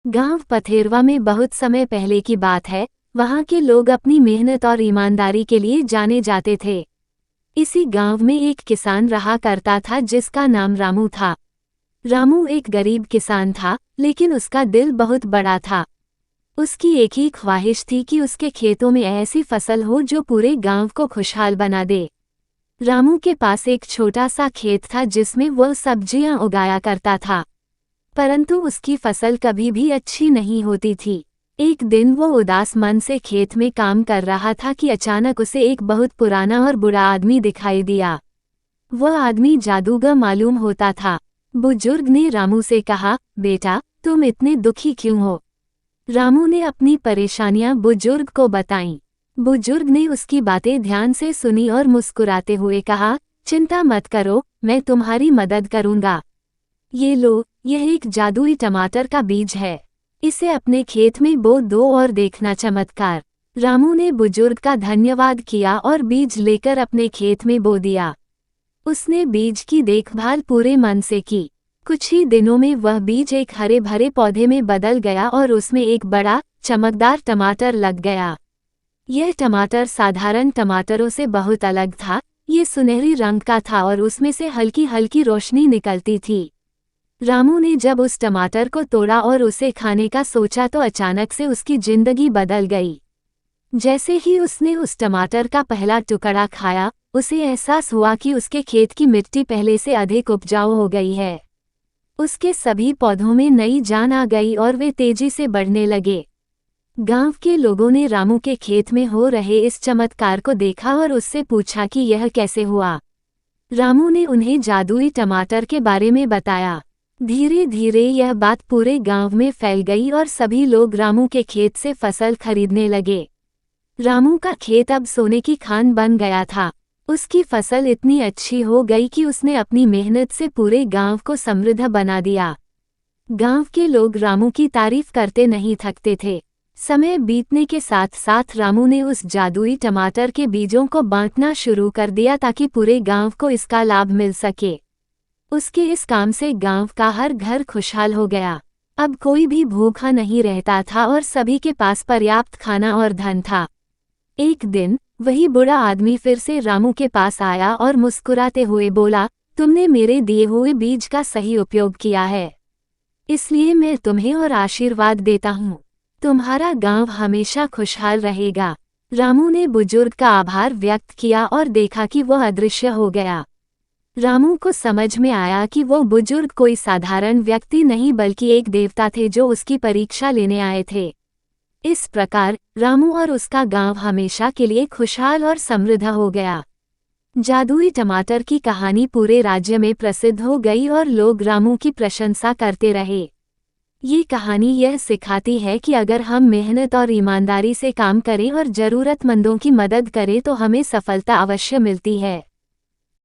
गांव पथेरवा में बहुत समय पहले की बात है। वहां के लोग अपनी मेहनत और ईमानदारी के लिए जाने जाते थे। इसी गांव में एक किसान रहा करता था जिसका नाम रामू था। रामू एक गरीब किसान था, लेकिन उसका दिल बहुत बड़ा था। उसकी एक ही ख्वाहिश थी कि उसके खेतों में ऐसी फसल हो जो पूरे गांव को खुशहाल बना दे। रामू के पास एक छोटा सा खेत था जिसमें वह सब्जियां उगाया करता था, परंतु उसकी फसल कभी भी अच्छी नहीं होती थी। एक दिन वो उदास मन से खेत में काम कर रहा था कि अचानक उसे एक बहुत पुराना और बुरा आदमी दिखाई दिया। वह आदमी जादूगर मालूम होता था। बुजुर्ग ने रामू से कहा, बेटा, तुम इतने दुखी क्यों हो? रामू ने अपनी परेशानियां बुजुर्ग को बताईं। बुजुर्ग ने उसकी बातें ध्यान से सुनी और मुस्कुराते हुए कहा, चिंता मत करो, मैं तुम्हारी मदद करूंगा। ये लो, यह एक जादुई टमाटर का बीज है। इसे अपने खेत में बो दो और देखना चमत्कार। रामू ने बुजुर्ग का धन्यवाद किया और बीज लेकर अपने खेत में बो दिया। उसने बीज की देखभाल पूरे मन से की। कुछ ही दिनों में वह बीज एक हरे भरे पौधे में बदल गया और उसमें एक बड़ा, चमकदार टमाटर लग गया। यह टमाटर साधारण टमाटरों से बहुत अलग था। ये सुनहरी रंग का था और उसमें से हल्की हल्की रोशनी निकलती थी। रामू ने जब उस टमाटर को तोड़ा और उसे खाने का सोचा तो अचानक से उसकी जिंदगी बदल गई। जैसे ही उसने उस टमाटर का पहला टुकड़ा खाया, उसे एहसास हुआ कि उसके खेत की मिट्टी पहले से अधिक उपजाऊ हो गई है। उसके सभी पौधों में नई जान आ गई और वे तेजी से बढ़ने लगे। गांव के लोगों ने रामू के खेत में हो रहे इस चमत्कार को देखा और उससे पूछा कि यह कैसे हुआ। रामू ने उन्हें जादुई टमाटर के बारे में बताया। धीरे धीरे यह बात पूरे गांव में फैल गई और सभी लोग रामू के खेत से फसल खरीदने लगे। रामू का खेत अब सोने की खान बन गया था। उसकी फसल इतनी अच्छी हो गई कि उसने अपनी मेहनत से पूरे गांव को समृद्ध बना दिया। गांव के लोग रामू की तारीफ करते नहीं थकते थे। समय बीतने के साथ साथ रामू ने उस जादुई टमाटर के बीजों को बांटना शुरू कर दिया ताकि पूरे गांव को इसका लाभ मिल सके। उसके इस काम से गांव का हर घर खुशहाल हो गया। अब कोई भी भूखा नहीं रहता था और सभी के पास पर्याप्त खाना और धन था। एक दिन वही बुरा आदमी फिर से रामू के पास आया और मुस्कुराते हुए बोला, तुमने मेरे दिए हुए बीज का सही उपयोग किया है, इसलिए मैं तुम्हें और आशीर्वाद देता हूँ। तुम्हारा गांव हमेशा खुशहाल रहेगा। रामू ने बुजुर्ग का आभार व्यक्त किया और देखा कि वह अदृश्य हो गया। रामू को समझ में आया कि वो बुजुर्ग कोई साधारण व्यक्ति नहीं बल्कि एक देवता थे जो उसकी परीक्षा लेने आए थे। इस प्रकार रामू और उसका गांव हमेशा के लिए खुशहाल और समृद्ध हो गया। जादुई टमाटर की कहानी पूरे राज्य में प्रसिद्ध हो गई और लोग रामू की प्रशंसा करते रहे। ये कहानी यह सिखाती है कि अगर हम मेहनत और ईमानदारी से काम करें और जरूरतमंदों की मदद करें तो हमें सफलता अवश्य मिलती है।